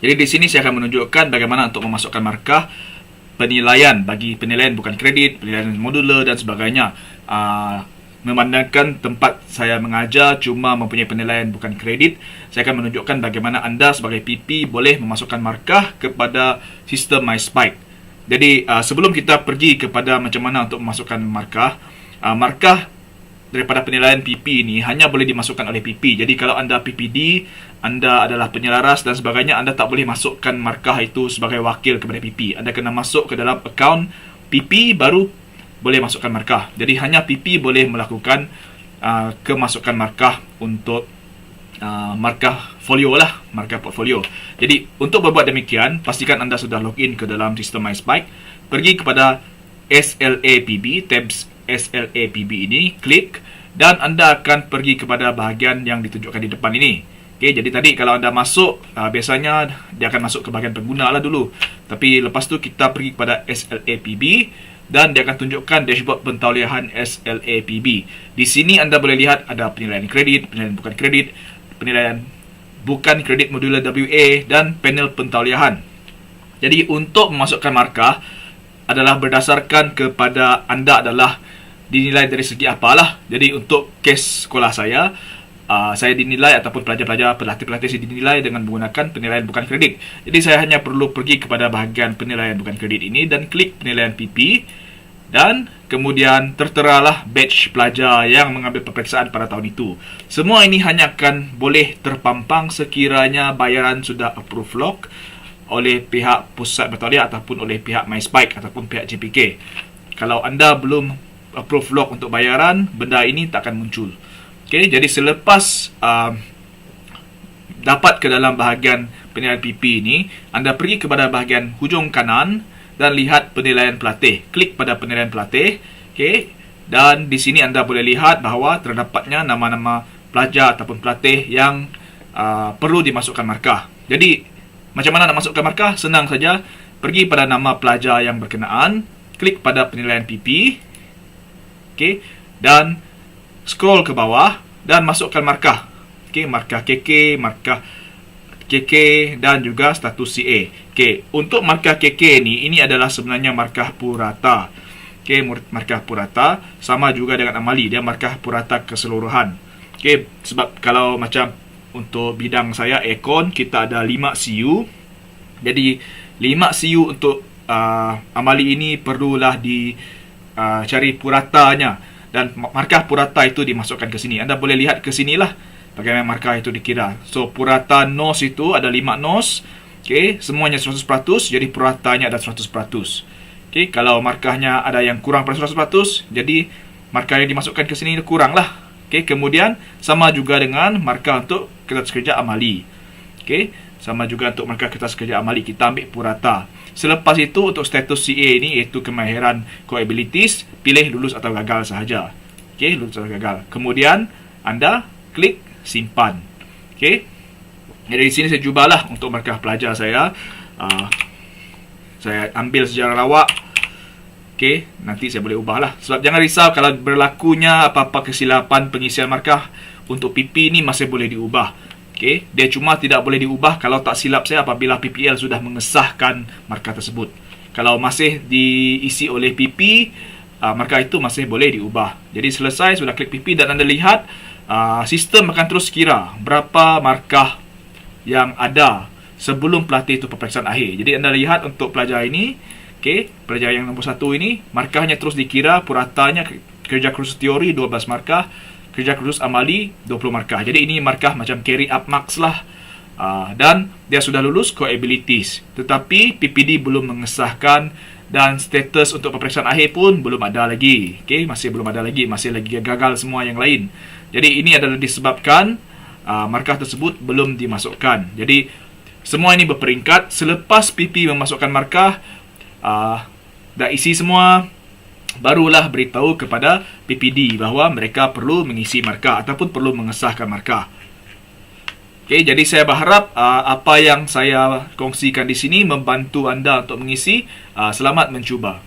Jadi di sini saya akan menunjukkan bagaimana untuk memasukkan markah penilaian bagi penilaian bukan kredit, penilaian modular dan sebagainya. Memandangkan tempat saya mengajar cuma mempunyai penilaian bukan kredit, saya akan menunjukkan bagaimana anda sebagai PP boleh memasukkan markah kepada sistem MySpike. Jadi sebelum kita pergi kepada macam mana untuk memasukkan markah, markah daripada penilaian PP ini hanya boleh dimasukkan oleh PP. Jadi kalau anda PPD, anda adalah penyelaras dan sebagainya, anda tak boleh masukkan markah itu sebagai wakil kepada PP. Anda kena masuk ke dalam akaun PP baru boleh masukkan markah. Jadi hanya PP boleh melakukan kemasukan markah untuk markah folio lah, markah portfolio. Jadi untuk berbuat demikian, pastikan anda sudah login ke dalam sistem MySpike. Pergi kepada SLAPB, tabs SLAPB ini, klik dan anda akan pergi kepada bahagian yang ditunjukkan di depan ini. Okay, jadi tadi kalau anda masuk, biasanya dia akan masuk ke bahagian pengguna lah dulu. Tapi lepas tu kita pergi kepada SLAPB dan dia akan tunjukkan dashboard pentauliahan SLAPB. Di sini anda boleh lihat ada penilaian kredit, penilaian bukan kredit, penilaian bukan kredit modular WA dan panel pentauliahan. Jadi untuk memasukkan markah adalah berdasarkan kepada anda adalah dinilai dari segi apalah. Jadi untuk kes sekolah saya dinilai ataupun pelajar-pelajar, pelatih-pelatih saya dinilai dengan menggunakan penilaian bukan kredit. Jadi saya hanya perlu pergi kepada bahagian penilaian bukan kredit ini dan klik penilaian PP dan kemudian terteralah batch pelajar yang mengambil peperiksaan pada tahun itu. Semua ini hanya akan boleh terpampang sekiranya bayaran sudah approve log oleh pihak pusat bertauliah ataupun oleh pihak MySpike ataupun pihak JPK. Kalau anda belum approve log untuk bayaran, benda ini tak akan muncul. Okay, jadi selepas dapat ke dalam bahagian penilaian PP ini, anda pergi kepada bahagian hujung kanan dan lihat penilaian pelatih. Klik pada penilaian pelatih. Okay, dan di sini anda boleh lihat bahawa terdapatnya nama-nama pelajar ataupun pelatih yang perlu dimasukkan markah. Jadi macam mana nak masukkan markah? Senang saja. Pergi pada nama pelajar yang berkenaan, klik pada penilaian PP. Okay, dan scroll ke bawah dan masukkan markah. Okey, markah KK, markah KK dan juga status CA. Okey, untuk markah KK ini adalah sebenarnya markah purata. Okey, markah purata sama juga dengan amali, dia markah purata keseluruhan. Okey, sebab kalau macam untuk bidang saya Econ, kita ada 5 CU. Jadi 5 CU untuk amali ini perlulah cari puratanya. Dan markah purata itu dimasukkan ke sini. Anda boleh lihat ke sinilah bagaimana markah itu dikira. So purata NOS itu ada 5 NOS. Okay, semuanya 100%, jadi puratanya ada 100%. Okay, kalau markahnya ada yang kurang pada 100%, jadi markah yang dimasukkan ke sini kurang lah. Okay, kemudian sama juga dengan markah untuk kertas kerja amali. Okay, sama juga untuk markah kertas kerja amali, kita ambil purata. Selepas itu untuk status CA ini, iaitu kemahiran core abilities, pilih lulus atau gagal sahaja. Okey, lulus atau gagal. Kemudian anda klik simpan. Okey. Jadi di sini saya jubahlah untuk markah pelajar saya. Saya ambil sejarah lawak. Okey, nanti saya boleh ubahlah. Sebab jangan risau kalau berlakunya apa-apa kesilapan pengisian markah untuk PP ini masih boleh diubah. Okay, dia cuma tidak boleh diubah kalau tak silap saya apabila PPL sudah mengesahkan markah tersebut. Kalau masih diisi oleh PP, markah itu masih boleh diubah. Jadi selesai, sudah klik PP dan anda lihat sistem akan terus kira berapa markah yang ada sebelum pelatih itu peperiksaan akhir. Jadi anda lihat untuk pelajar ini, okay, pelajar yang nombor 1 ini, markahnya terus dikira, puratanya kerja kursus teori 12 markah, kerja kursus amali 20 markah. Jadi ini markah macam carry up marks lah. Dan dia sudah lulus core abilities. Tetapi PPD belum mengesahkan dan status untuk peperiksaan akhir pun belum ada lagi. Okay, masih belum ada lagi, masih lagi gagal semua yang lain. Jadi ini adalah disebabkan markah tersebut belum dimasukkan. Jadi semua ini berperingkat. Selepas PP memasukkan markah, dah isi semua, barulah beritahu kepada PPD bahawa mereka perlu mengisi markah ataupun perlu mengesahkan markah. Okey, jadi saya berharap apa yang saya kongsikan di sini membantu anda untuk mengisi. Selamat mencuba.